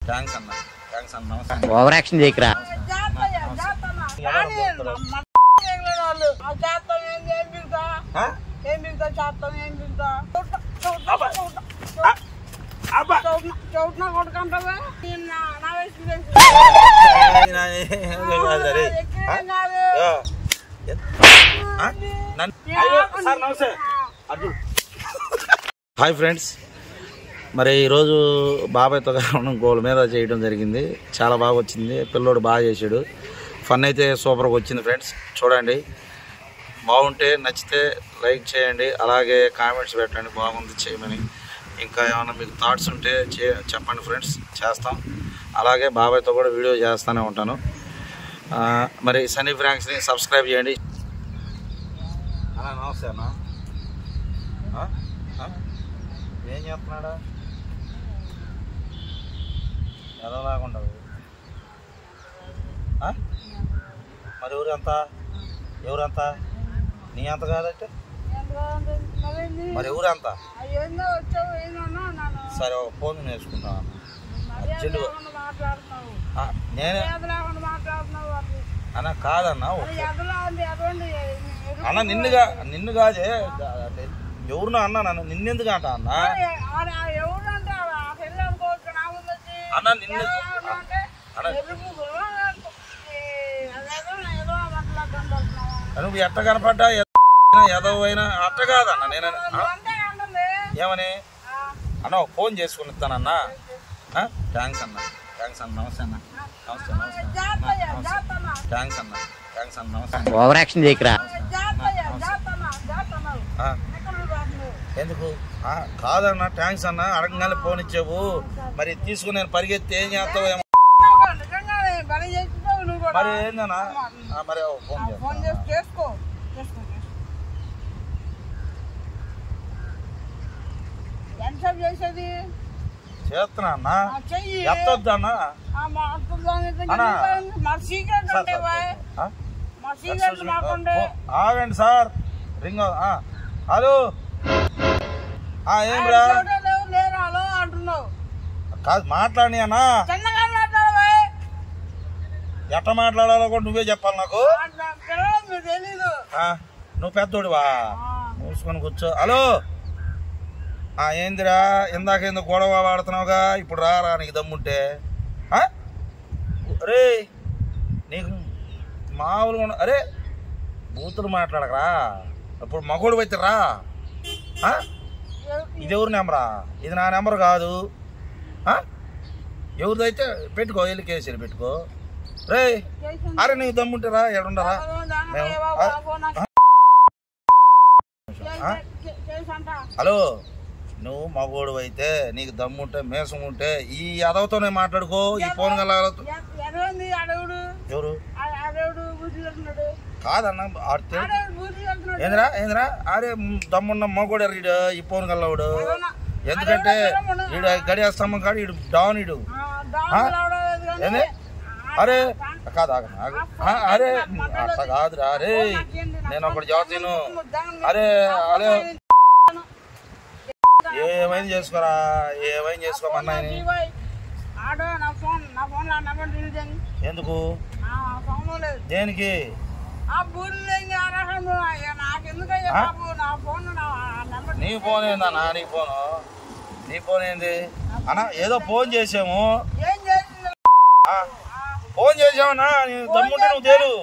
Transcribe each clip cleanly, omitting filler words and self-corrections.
Thanks అన్న over action చేయకరా. Hi friends, మరి ఈరోజు బాబాయ్తో గోల్ మీద చేయడం జరిగింది. చాలా బాగా వచ్చింది, పిల్లోడు బాగా చేశాడు. ఫన్ అయితే సూపర్గా వచ్చింది ఫ్రెండ్స్. చూడండి, బాగుంటే నచ్చితే లైక్ చేయండి, అలాగే కామెంట్స్ పెట్టండి బాగుంది చేయమని. ఇంకా ఏమైనా మీకు థాట్స్ ఉంటే చెప్పండి ఫ్రెండ్స్, చేస్తాం. అలాగే బాబాయ్తో కూడా వీడియో చేస్తూనే ఉంటాను. మరి సన్నీ ఫ్రాంక్స్ని సబ్స్క్రైబ్ చేయండి. అన్నా నమస్తే అన్న. ఏం చేస్తున్నాడా? ఎదవలాగుండవు. మరి ఎవరంతా నీ అంత కాదంటే మరి ఎవరంతా? సరే ఒక ఫోన్ నేర్చుకుంటా అర్జెంటుగా. నేనే అన్న కాదన్నా అన్న నిన్ను కాదే, ఎవరున్నా అన్నా నన్ను నిన్నెందుకు అంట అన్న? అన్న నిన్ను నువ్వు ఎట్ట కనపడ్డా ఎదవైనా అట్ట కాదన్న. నేను ఏమని అన్న ఒక ఫోన్ చేసుకుని ఇస్తానన్నా. థ్యాంక్స్ అన్న. నమస్తే అన్న. థ్యాంక్స్ అన్న. నమస్తే. ఓవర్ యాక్షన్ చేయకరా. ఎందుకు కాదన్న? థ్యాంక్స్ అన్న. అడగగానే ఫోన్ ఇచ్చావు, మరి తీసుకుని నేను పరిగెత్తి ఏం చేస్తావు ఏమో. మరి ఏందన్నా? మరి ఫోన్ చేసుకో. చేస్తున్నా అన్న. ఎత్తొద్దు అన్న. ఆగండి సార్, రింగ్. హలో, ఏం రా? కాదు మాట్లాడి అన్నా. ఎట్లా మాట్లాడాలో కూడా నువ్వే చెప్పాలి నాకు. నువ్వు పెద్దోడివా? మూసుకొని కూర్చో. హలో, ఏందిరా? ఇందాక ఎందుకు గొడవ వాడుతున్నావుగా? ఇప్పుడు రా నీకు దమ్ముంటే. అరే నీకు మామూలుగా అరే బూతులు మాట్లాడకరా. ఇప్పుడు మగోడు అయితే రా. ఇది ఎవరి నెంబరా? ఇది నా నెంబర్ కాదు. ఎవరిదైతే పెట్టుకో, వెళ్ళి కేసీలు పెట్టుకో. రే అరే నీకు దమ్ముంటే రా, ఎడుండరా. హలో, నువ్వు మగోడు అయితే నీకు దమ్ముంటే మేసం ఉంటే ఈ అదవతోనే మాట్లాడుకో. ఈ ఫోన్ గల ఎవరు కాదన్న? ఏంద్రా అరే దమ్మున్న మగోడు ఎరగడు ఈ ఫోన్ గల్లవాడు. ఎందుకంటే ఈడు గడియాస్తమ్మ కాడు, ఈడు డాన్. ఈడు ఏంది? అరే కాదు అరే అట్లా కాదురా. అరే నేను ఒకటి చదువుతాను. అరే అరే ఏమైంది చేసుకోరా, ఏమైంది చేసుకోమన్నా. ఎందుకు? దేనికి? నీ ఫోన్ ఏందన్నా? నీ ఫోన్ ఏంది అన్నా? ఏదో ఫోన్ చేసాము. ఫోన్ చేసావన్నా? దమ్ముంటే నువ్వు తేలు.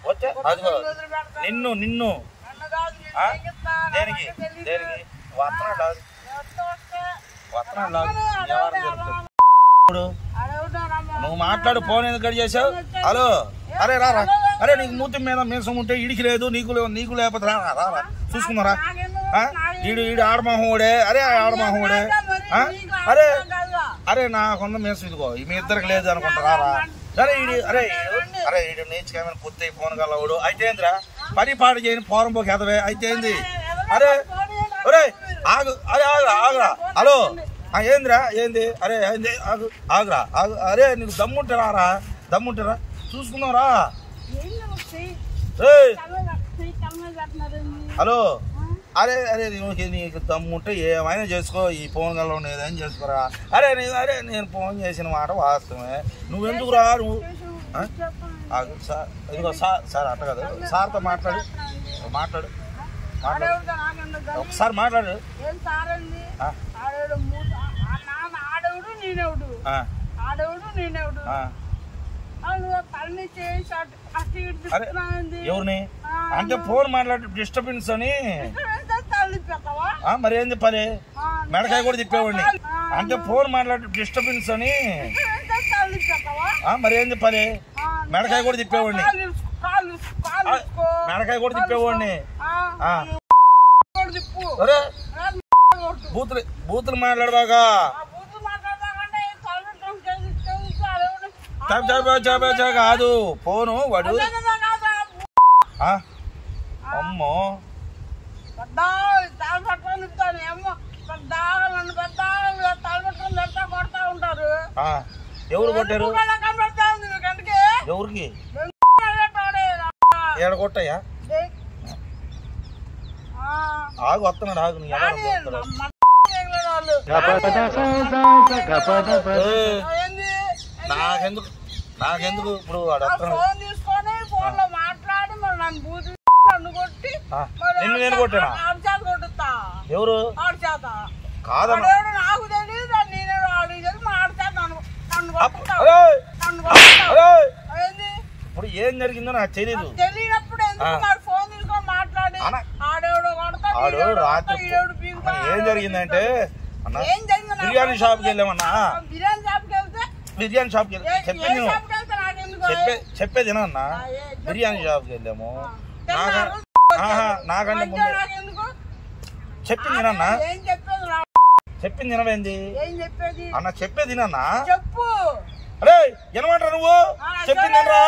వచ్చే అది నిన్ను దేనికి నువ్వు మాట్లాడు. ఫోన్ ఎందుకు కట్ చేసావు? హలో, అరే రారా. అరే నీకు మూతి మీద మీసం ఉంటే ఇడికి లేదు, నీకు లేకపోతే రా చూసుకున్నారా. ఈడు ఆడమోహుడే. అరే ఆడమోహుడే. అరే నాకున్న మీసం ఇదిగో, మీ ఇద్దరికి లేదు అనుకుంటారా. అరే ఈడు నేర్చుకోమని పొత్తి ఫోన్ కలవాడు. అయితే ఏందిరా? పని పాట చేయని ఫోరం పోకి ఎదవే. అయితే ఏంది? అరే ఆగు. అరే ఆగురా. హలో, ఏందిరా? ఏంది? అరే ఏంది? ఆగురా. అరే నీకు దమ్ముంటారా? చూసుకున్నావురా. హలో అరే అరే నీకు దమ్ముంటే ఏమైనా చేసుకో, ఈ ఫోన్ గల్లో ఏదైనా చేసుకోరా. అరే నేను ఫోన్ చేసిన మాట వాస్తవమే, నువ్వెందుకు రా నువ్వు సార్ ఇదిగో సార్ అట్ట కదా, సార్తో మాట్లాడు ఒకసారి మాట్లాడు. ఎవరిని అంటే ఫోన్ మాట్లాడి డిస్టర్బెన్స్ అని మరి ఏం చెప్పాలి? మెడకాయ కూడా తిప్పేవాడిని అంటే ఫోన్ మాట్లాడి డిస్టర్బెన్స్ అని మరి ఏం చెప్పాలి? మెడకాయ కూడా తిప్పేవాడిని బూతులు మాట్లాడబాగా కాదు ఫోను వాడు. అమ్మో ఎవరు కొట్టారు? ఎవరికి ఏడ కొట్టయ్యా? ఆగు వస్తున్నాడు, ఆగు. నాకెందుకు ఇప్పుడు నిన్ను నేను కొట్టానా? ఎవరు కాదన్నా? ఇప్పుడు ఏం జరిగిందో నాకు తెలీదు. రాత్రి ఏం జరిగిందంటే అన్న బిర్యానీ షాప్కి వెళ్ళామన్నా. బిర్యానీ షాప్కి చెప్పేది అన్నా. బిర్యానీ షాప్కి వెళ్ళాము. నాకంటే ముందు చెప్పింది అన్న. చెప్పింది వినవేంది అన్న? చెప్పేది అన్నా. అరే వినమంటారా నువ్వు? చెప్పింది అనరా?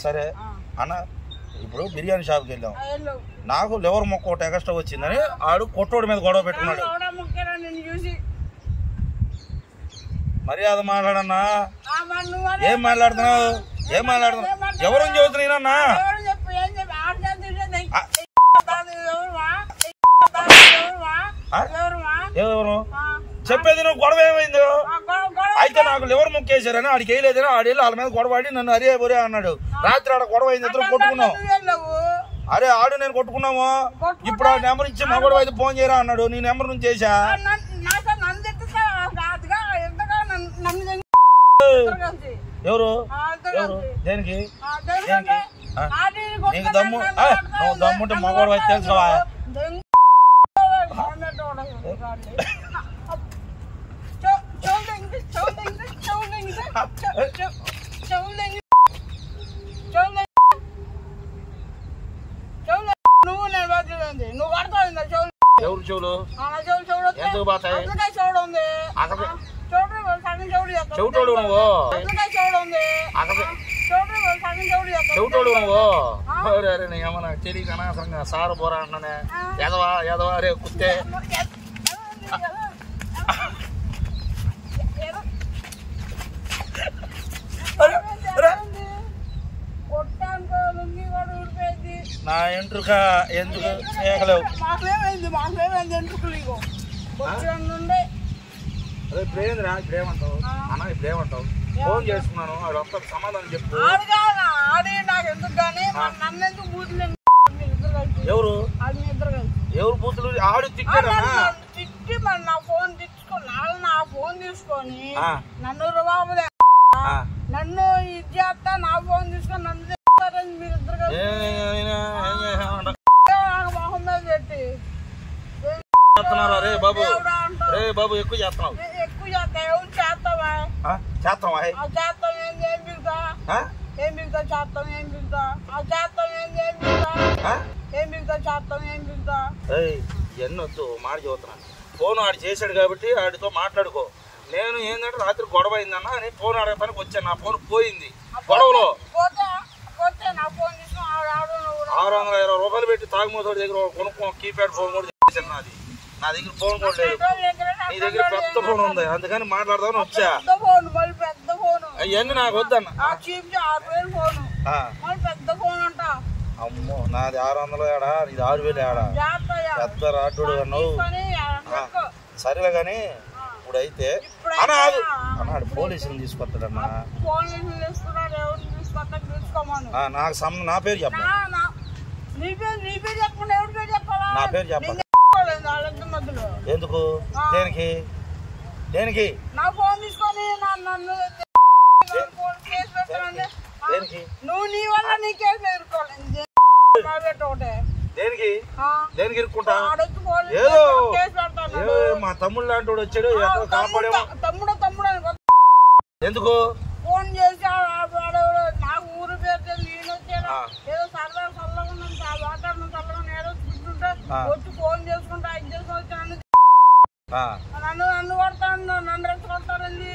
సరే అన్న, ఇప్పుడు బిర్యానీ షాప్కి వెళ్ళాం. నాకు లివర్ మొక్క ఒకటి ఎక్స్ట్రా వచ్చిందని ఆడు కొట్టోడి మీద గొడవ పెట్టుకున్నాడు. మర్యాద మాట్లాడన్నా. ఏం మాట్లాడుతున్నావు? ఎవరని చదువుతున్నాయినా? ఎవరు చెప్పేది? నువ్వు గొడవ ఏమైంది? అయితే నాకు లివర్ ముక్కేశారని ఆడికి వేయలేదని ఆడేళ్ళు వాళ్ళ మీద గొడవ ఆడి నన్ను అరే బొరే అన్నాడు. రాత్రి ఆడ గొడవ అయింది, ఇద్దరు కొట్టుకున్నాం. అరే ఆడు నేను కొట్టుకున్నాము. ఇప్పుడు ఆ నెంబర్ ఇచ్చి మా గొడవ అయితే ఫోన్ చేయరా అన్నాడు. నీ నెంబర్ నుంచి చేసా. ఎవరు దేనికి? నీకు దమ్ము నువ్వు దమ్ముంటే మా గొడవ అయితే తెలుసుకోవా? నువ్వు పడుతుంది ఎవరు చెవులు ఎందుకు పోతాయి? చెవిటోడు నువ్వు, చెవిటోడు నువ్వు. అరే ఏమన్నా తెలియక అనవసరంగా సారు బోరా అన్నానే. ఎదవా రే కుత్తే. నా ఎంట్రుక ఎందుకు ఏగలేవు? అదే ఇప్పుడేందిరా? ఇప్పుడేమంటావు అన్న? ఇప్పుడేమంటావు? ఫోన్ చేసుకున్నాను, ఆడు వస్తా సమాధానం చెప్పు. ఎవరు ఎవరు బూతులు? ఆడు తిట్టాడన్నా. తిట్టి మరి నా ఫోన్ తీసుకొని నన్ను బాబులే నన్ను ఇది చేస్తా, నా ఫోన్ తీసుకొని నన్ను తిట్టారని మీరు ఇద్దరు మొహం మీద పెట్టి రే బాబు ఎక్కువ చేస్తున్నావు. ఎవరు చేస్తావా? చేస్తాం ఎన్నొద్దు మాట చదువుతున్నా. ఫోన్ ఆడు చేశాడు కాబట్టి ఆడితో మాట్లాడుకో. నేను ఏంటంటే రాత్రి గొడవ అయిందన్నా అని ఫోన్ ఆడే పనికి వచ్చాను. నా ఫోన్ పోయింది గొడవలో. 620 రూపాయలు పెట్టి తాగుమోతోడి దగ్గర కొనుక్కో కీప్యాడ్ ఫోన్ కూడా చేశాను. నాది నా దగ్గర ఫోన్ కూడా లేదు. నీ దగ్గర పెద్ద ఫోన్ ఉంది, అందుకని మాట్లాడదామని వచ్చా. అవన్నీ నాకు వద్దన్న. అమ్మో నాది 600 ఏడా నీది 6000 ఏడా పెద్ద రాటుడు అన్నావు సరేలే కానీ ఇప్పుడు అయితే అన్నాడు పోలీసులు తీసుకొస్తాడన్నా నాకు నా పేరు చెప్ప నా పేరు చెప్పాలి ఎందుకు దేనికి దేనికి దేనికి నువ్వు నీ వల్ల నీ కేసు ఎదుర్కోవాలి దేనికి దేనికి ఇరుక్కుంటా ఏదో మా తమ్ముడు లాంటి వాడు వచ్చాడు కాపాడేమో తమ్ముడు ఎందుకు ఫోన్ చేసి నాకు ఊరు పేరు నేను వచ్చాను ఏదో సరదా చల్లగా వాతావరణం చల్లగా ఏదో చూస్తుంటే వచ్చి ఫోన్ చేసుకుంటా ఇది చేసుకుని వచ్చాను నన్ను కొడతాను నన్ను రెచ్చి కొడతారండి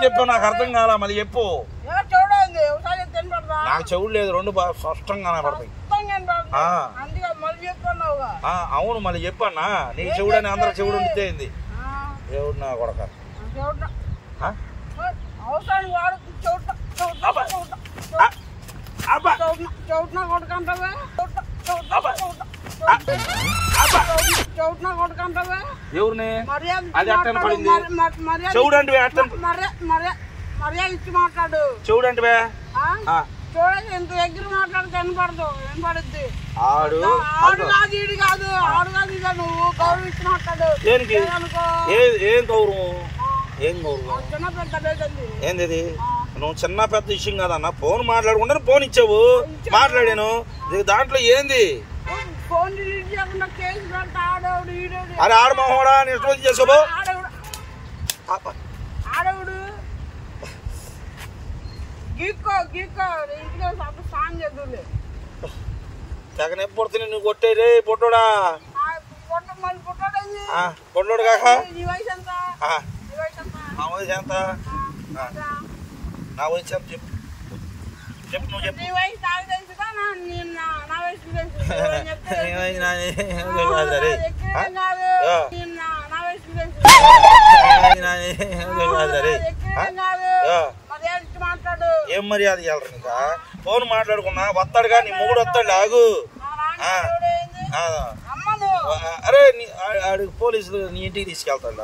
చెప్పు నాకు అర్థం కాలా మళ్ళీ చెప్పు చూడండి ఒకసారి తినపడదా నాకు చెవుడు లేదు రెండు స్పష్టంగా కనపడతాయి అందుకే మళ్ళీ చెప్పుకున్నావుగా అవును మళ్ళీ చెప్పన్నా నీకు చెవుడని అందరూ చెవుడు ఉండితేంది దేవుడు నా కొడక అవసరానికి వాడు చౌట్నా కొడుకుంటావా చౌట్నా కొడుకుంటావా ఎవరిని అది అట్టని పడింది చెవుడంటే మర్యాద ఇచ్చి మాట్లాడు చెవుడంటే చూడండి ఇంత దగ్గర మాట్లాడితే వినపడదు వినపడుద్ది ఆడు కాదు ఈడు కాదు ఆడు కాదు ఇక నువ్వు గౌరవం ఇచ్చి మాట్లాడు దేనికి ఏం గౌరవం ఏం గౌరవం చిన్న పెద్ద ఏంది నువ్వు చిన్న పెద్ద విషయం కాదన్న ఫోన్ మాట్లాడుకుంటే ఫోన్ ఇచ్చావు మాట్లాడాను దాంట్లో ఏంది ఫోన్ రిలీజ్ చేయకుండా కేసు పెడతా ఆడవుడు ఈడవుడు అరే ఆడమోహోడా ఇష్టం చేసుకోబో ఆడవుడు గీక్కో ఇంటికి స్నానం చేద్దులే తెగ నొప్పి పడుతుంది నువ్వు కొట్టేరే పొట్టోడా మళ్ళీ పుట్టాడేంది పొట్టోడు కాక నీ వయసు ఎంత నా వయసు ఎంత నా వయసు ఎంత చెప్పు చెప్పు నువ్వు చెప్పు నీ వయసు నాకు తెలుసుగా నా వయసు మాట్లాడు ఏం మర్యాద ఇవ్వాలి నీకు ఫోన్ మాట్లాడుకున్నా వస్తాడుగా నీ మొగుడు వస్తాడు ఆగు అరే ఆడికి పోలీసులు నీ ఇంటికి తీసుకెళ్తాడు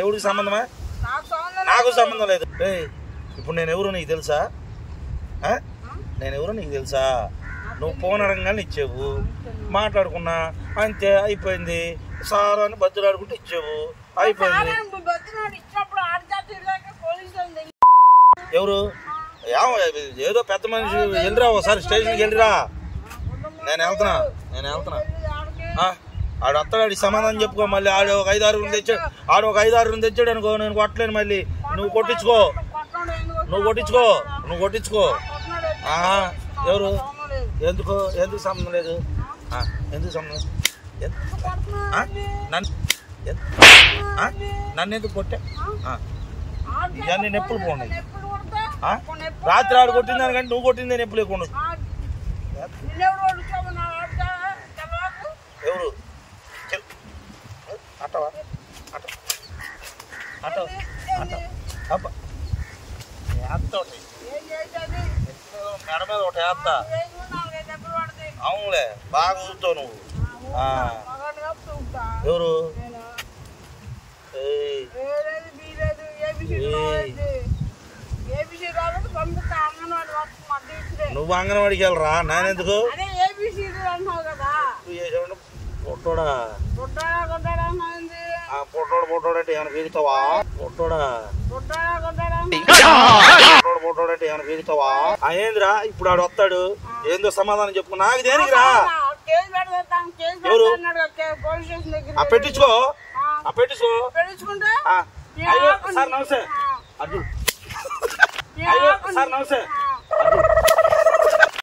ఎవరికి సంబంధమా నాకు సంబంధం లేదు ఇప్పుడు నేను ఎవరు నీకు తెలుసా నేను ఎవరు నీకు తెలుసా నువ్వు ఫోన్ అడగగానే ఇచ్చావు మాట్లాడుకున్నా అంతే అయిపోయింది సార్ అని బతులాడుకుంటే ఇచ్చావు అయిపోయింది ఎవరు ఏదో పెద్ద మనిషి వెళ్ళిరా ఒకసారి స్టేషన్కి వెళ్ళిరా నేను వెళ్తున్నా ఆడు వస్తాడు సమాధానం చెప్పుకో మళ్ళీ ఆడు ఒక 5-6 తెచ్చాడు తెచ్చాడు అనుకో నేను కొట్టలేను మళ్ళీ నువ్వు కొట్టించుకో ఎవరు ఎందుకు సంబంధం లేదు ఎందుకు సంబంధం నన్ను ఎందుకు కొట్టా ఇవన్నీ నొప్పులు పోండి రాత్రి ఆడు కొట్టింది దానికంటే నువ్వు కొట్టిందే నొప్పులు లేకుండా ఎవరు అట్టవా అబ్బా మెడ మీద ఒకటి వేస్తా అవునులే బాగా చూస్తావు నువ్వు ఎవరు నువ్వు అంగన్వాడికి వెళ్ళరా నేనెందుకు పొట్టోడా పొట్టోడు అంటే ఏమైనా పీగుతావా పొట్టోడంటే ఏమైనా పీగుతావా ఏందిరా ఇప్పుడు ఆడు వస్తాడు ఏందో సమాధానం చెప్పు నాకు దేనికిరా ఎవరు పెట్టించుకో సార్ నమస్తే అయ్యో సార్ నమస్తే